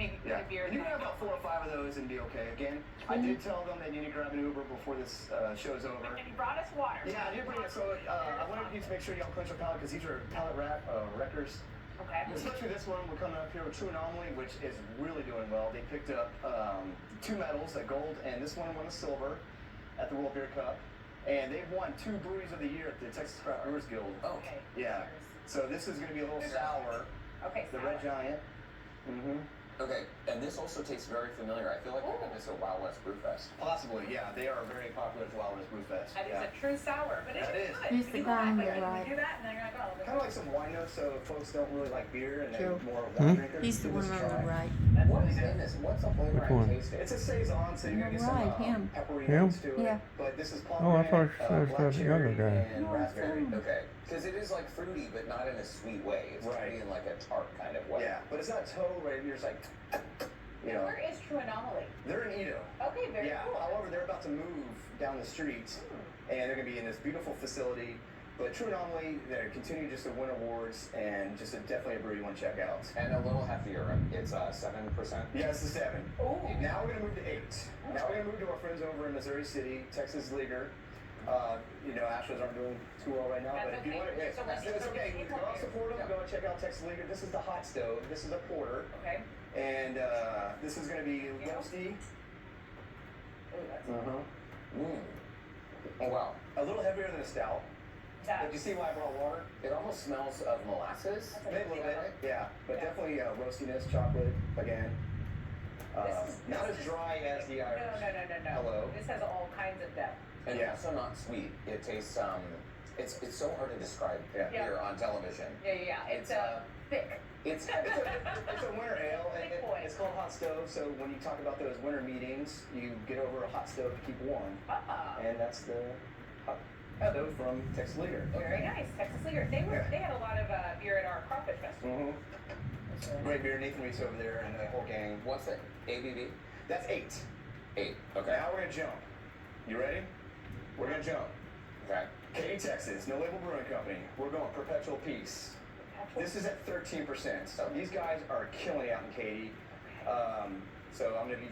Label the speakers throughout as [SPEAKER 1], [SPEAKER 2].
[SPEAKER 1] the beer.
[SPEAKER 2] And you can have about 4 or 5 of those and be okay. Again, I did tell them they need to grab an Uber before this show's over.
[SPEAKER 1] And he brought us water.
[SPEAKER 2] Yeah, I did bring it. So I wanted you to make sure y'all clench your palate because these are palate wreckers.
[SPEAKER 1] Okay.
[SPEAKER 2] Especially this one, we're coming up here with True Anomaly, which is really doing well. They picked up 2 medals, a gold, and this one won a silver at the World Beer Cup. And they've won 2 breweries of the year at the Texas Craft Brewers Guild.
[SPEAKER 1] Oh, okay.
[SPEAKER 2] Yeah. So this is going to be a little sour.
[SPEAKER 1] Okay.
[SPEAKER 2] The Red Giant.
[SPEAKER 3] Okay, and this also tastes very familiar. I feel like I had this at Wild West Brewfest.
[SPEAKER 2] Possibly, yeah. They are very popular at Wild West Brewfest.
[SPEAKER 1] That is a true sour, but it is good.
[SPEAKER 4] He's the guy on the right.
[SPEAKER 1] You do that, and then you're like, oh.
[SPEAKER 2] Kind of like some wine notes, so if folks don't really like beer and they're more wine drinkers.
[SPEAKER 4] He's the one on the right.
[SPEAKER 3] What is in this? What's the flavor I'm tasting?
[SPEAKER 2] It's a saison, so you're going to get some peppery notes to it.
[SPEAKER 4] Yeah.
[SPEAKER 2] But this is
[SPEAKER 5] Oh, I thought
[SPEAKER 2] black
[SPEAKER 5] the
[SPEAKER 2] cherry
[SPEAKER 5] other guy.
[SPEAKER 2] and raspberry.
[SPEAKER 3] Okay, because it is like fruity, but not in a sweet way. It's fruity in like a tart kind of way.
[SPEAKER 2] Yeah, but it's not total right. You're just like, you know.
[SPEAKER 1] Where is True Anomaly?
[SPEAKER 2] They're in Edo.
[SPEAKER 1] Okay, very cool.
[SPEAKER 2] However, they're about to move down the street, and they're going to be in this beautiful facility. But True Anomaly, they're continuing just to win awards, and just definitely a brewery you want to check out.
[SPEAKER 3] And a little heftier. It's 7%.
[SPEAKER 2] Yeah, it's a 7.
[SPEAKER 1] Ooh.
[SPEAKER 2] Now we're going to move to 8. Now we're going to move to our friends over in Missouri City, Texas Leaguer. You know, Astros aren't doing too well right now, but if you want to, it's okay. Go out, support them. Go and check out Texas Leaguer. This is the hot stove. This is a porter.
[SPEAKER 1] Okay.
[SPEAKER 2] And this is going to be roasty.
[SPEAKER 3] Oh, wow.
[SPEAKER 2] A little heavier than a stout. But you see why I brought water?
[SPEAKER 3] It almost smells of molasses.
[SPEAKER 2] Maybe a little bit, yeah. But definitely roastiness, chocolate, again. Not as dry as the Irish.
[SPEAKER 1] No.
[SPEAKER 2] Hello.
[SPEAKER 1] This has all kinds of depth.
[SPEAKER 3] And also not sweet. It tastes, it's so hard to describe here on television.
[SPEAKER 1] Yeah. It's thick.
[SPEAKER 2] It's a winter ale, and it's called hot stove. So when you talk about those winter meetings, you get over a hot stove to keep warm, and that's the hot stove from Texas Leaguer.
[SPEAKER 1] Very nice, Texas Leaguer. They had a lot of beer at our crawfish festival.
[SPEAKER 2] Great beer, Nathan Reese over there, and the whole gang.
[SPEAKER 3] What's the ABV?
[SPEAKER 2] That's 8.
[SPEAKER 3] 8. Okay.
[SPEAKER 2] Now we're gonna jump. You ready? We're gonna jump.
[SPEAKER 3] Okay.
[SPEAKER 2] Katy, Texas, No Label Brewing Company. We're going Perpetual Peace. This is at 13%. So these guys are killing it out in Katy. So I'm gonna be.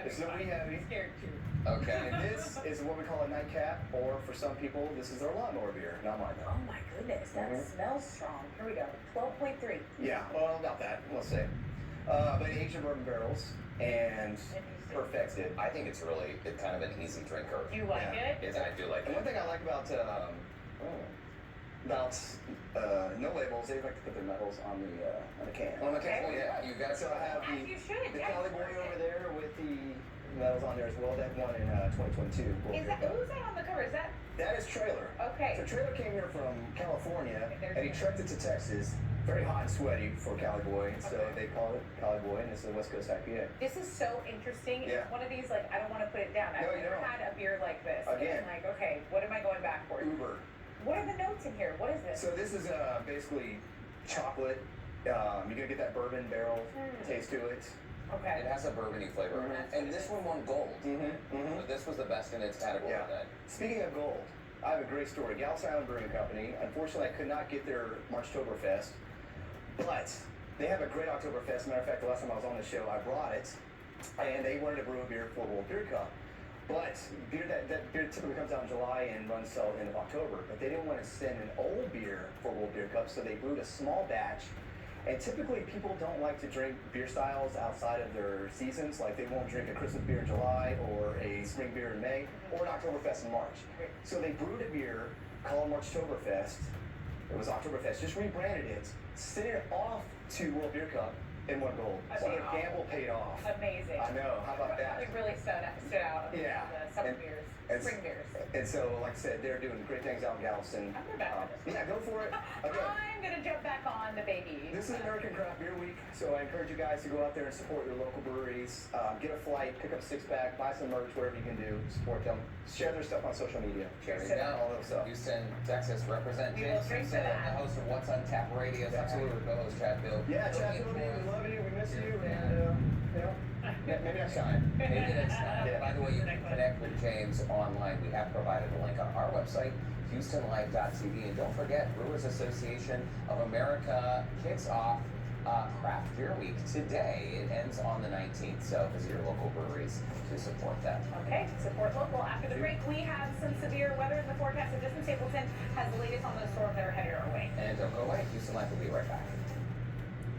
[SPEAKER 2] It's gonna be heavy.
[SPEAKER 1] I'm scared too.
[SPEAKER 3] Okay.
[SPEAKER 2] And this is what we call a nightcap, or for some people, this is their lawnmower beer. Not mine though.
[SPEAKER 1] Oh my goodness, that smells strong. Here we go. 12.3.
[SPEAKER 2] Yeah, well, about that. Let's say. But aged in bourbon barrels and perfects it.
[SPEAKER 3] I think it's kind of an easy drinker.
[SPEAKER 1] Do you like it?
[SPEAKER 3] Yes, I do like
[SPEAKER 2] And
[SPEAKER 3] it.
[SPEAKER 2] one thing I like about No Labels, they like to put their medals on the can.
[SPEAKER 3] On the can, yeah, you got
[SPEAKER 2] So I have
[SPEAKER 1] As you should.
[SPEAKER 2] the Cali Boy over there with the medals on there as well. That won in 2022.
[SPEAKER 1] Who's that on the cover? Is that?
[SPEAKER 2] That is Trailer.
[SPEAKER 1] Okay.
[SPEAKER 2] So Trailer came here from California, and he trekked it to Texas. Very hot and sweaty for Cali Boy, so they call it Cali Boy, and it's a West Coast IPA.
[SPEAKER 1] This is so interesting.
[SPEAKER 2] Yeah.
[SPEAKER 1] It's one of these, like, I don't want to put it down. I've never had a beer like this.
[SPEAKER 2] Again.
[SPEAKER 1] And like, okay, what am I going back for?
[SPEAKER 2] Uber.
[SPEAKER 1] What are the notes in here? What is this?
[SPEAKER 2] So this is basically chocolate. You're gonna get that bourbon barrel taste to it.
[SPEAKER 1] Okay.
[SPEAKER 3] It has a bourbony flavor. And this one won gold. This was the best in its category.
[SPEAKER 2] Yeah. Speaking of gold, I have a great story. Gallus Island Brewing Company. Unfortunately, I could not get their Marchtoberfest, but they have a great Oktoberfest. Matter of fact, the last time I was on the show, I brought it, and they wanted to brew a beer for World Beer Cup. But beer that beer typically comes out in July and runs till the end of October. But they didn't want to send an old beer for World Beer Cup, so they brewed a small batch. And typically, people don't like to drink beer styles outside of their seasons. Like, they won't drink a Christmas beer in July, or a spring beer in May, or an Oktoberfest in March. So they brewed a beer called Marchtoberfest. It was Oktoberfest. Just rebranded it, sent it off to World Beer Cup, and won gold. So the gamble paid off.
[SPEAKER 1] Amazing.
[SPEAKER 2] I know. How about that?
[SPEAKER 1] It really stood out.
[SPEAKER 2] Yeah.
[SPEAKER 1] The summer beers, spring beers.
[SPEAKER 2] And so, like I said, they're doing great things out in Galveston.
[SPEAKER 1] I'm going back on this.
[SPEAKER 2] Yeah, go for it. Okay.
[SPEAKER 1] I'm going to jump back on the baby.
[SPEAKER 2] This is American Craft Beer Week, so I encourage you guys to go out there and support your local breweries. Get a flight, pick up a 6-pack, buy some merch, whatever you can do, support them. Share their stuff on social media.
[SPEAKER 3] There you go.
[SPEAKER 2] All that stuff.
[SPEAKER 3] Houston, Texas, represent
[SPEAKER 1] We will
[SPEAKER 3] James
[SPEAKER 1] drink
[SPEAKER 3] Simpson,
[SPEAKER 1] to that.
[SPEAKER 3] the host of What's on Tap Radio.
[SPEAKER 2] Absolutely.
[SPEAKER 3] Co-host Chad Bill.
[SPEAKER 2] Yeah, Chad, we love you, we miss you, and maybe next time.
[SPEAKER 3] Maybe next time.
[SPEAKER 2] Yeah.
[SPEAKER 3] By the way, you can connect with James online. We have provided a link on our website, HoustonLife.tv. And don't forget, Brewers Association of America kicks off Craft craft beer week today. It ends on the 19th, so visit your local breweries to support that.
[SPEAKER 1] Okay, support local. After the break, we have some severe weather in the forecast. So Justin Stapleton has the latest on those storms that are headed our way.
[SPEAKER 3] And don't go away. Houston Life will be right back.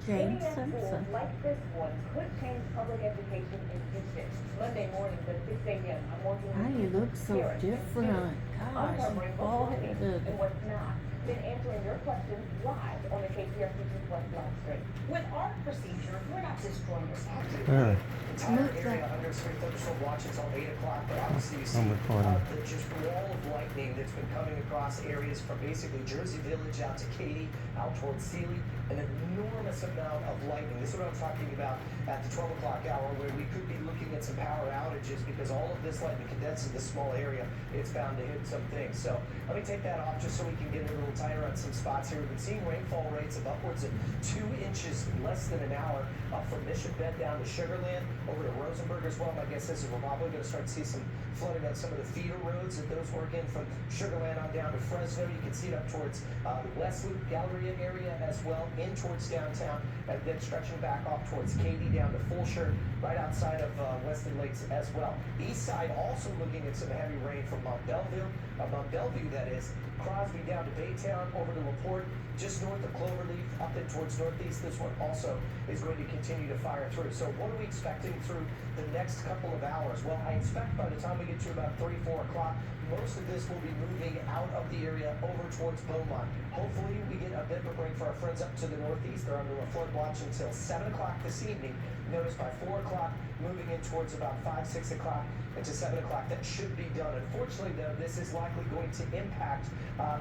[SPEAKER 4] James
[SPEAKER 5] Internet schools
[SPEAKER 4] Simpson.
[SPEAKER 5] like this one could change public education in Houston. Monday mornings at 6 a.m. I'm working
[SPEAKER 4] Why
[SPEAKER 5] with
[SPEAKER 4] you look so
[SPEAKER 5] parents and
[SPEAKER 4] different?
[SPEAKER 5] students,
[SPEAKER 4] Gosh,
[SPEAKER 5] uncovering what's
[SPEAKER 4] bald
[SPEAKER 5] working
[SPEAKER 4] headed.
[SPEAKER 5] and what's not. Then answering your questions live on the KPRC2 Plus live stream.
[SPEAKER 1] With our procedure, we're not destroying your sound.
[SPEAKER 2] Entire
[SPEAKER 4] Look
[SPEAKER 2] area under screen thunderstorm watch until 8 o'clock, but obviously you see
[SPEAKER 6] I'm recording.
[SPEAKER 2] the just wall of lightning that's been coming across areas from basically Jersey Village out to Katy, out towards Sealy, an enormous amount of lightning. This is what I'm talking about at the 12 o'clock hour, where we could be looking at some power outages because all of this lightning condensed in this small area, it's bound to hit some things. So let me take that off just so we can get a little tighter on some spots here. We've been seeing rainfall rates of upwards of 2 inches in less than an hour up from Mission Bend down to Sugarland, over to Rosenberg as well. My guess is we're probably going to start to see some flooding on some of the feeder roads that those work in from Sugarland on down to Fresno. You can see it up towards the West Loop Galleria area as well, in towards downtown, and then stretching back off towards Katy down to Fulshire, right outside of Weston Lakes as well. East side also looking at some heavy rain from Mount Bellevue, that is, Crosby down to Baytown, over to LaPorte, just north of Cloverleaf, up in towards northeast. This one also is going to continue to fire through. So what are we expecting through the next couple of hours? Well, I expect by the time we get to about 3, 4 o'clock, most of this will be moving out of the area over towards Beaumont. Hopefully we get a bit of a break for our friends up to the northeast. They're under a flood watch until 7 o'clock this evening. Notice by 4 o'clock, moving in towards about 5, 6 o'clock into 7 o'clock. That should be done. Unfortunately, though, this is likely going to impact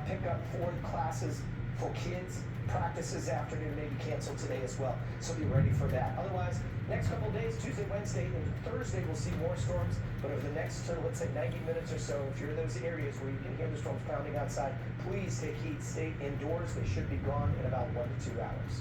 [SPEAKER 2] pickup for classes for kids. Practices afternoon may be canceled today as well, so be ready for that. Otherwise, next couple of days, Tuesday, Wednesday, and Thursday, we'll see more storms, but over the next, let's say, 90 minutes or so, if you're in those areas where you can hear the storms pounding outside, please take heed, stay indoors. They should be gone in about 1 to 2 hours.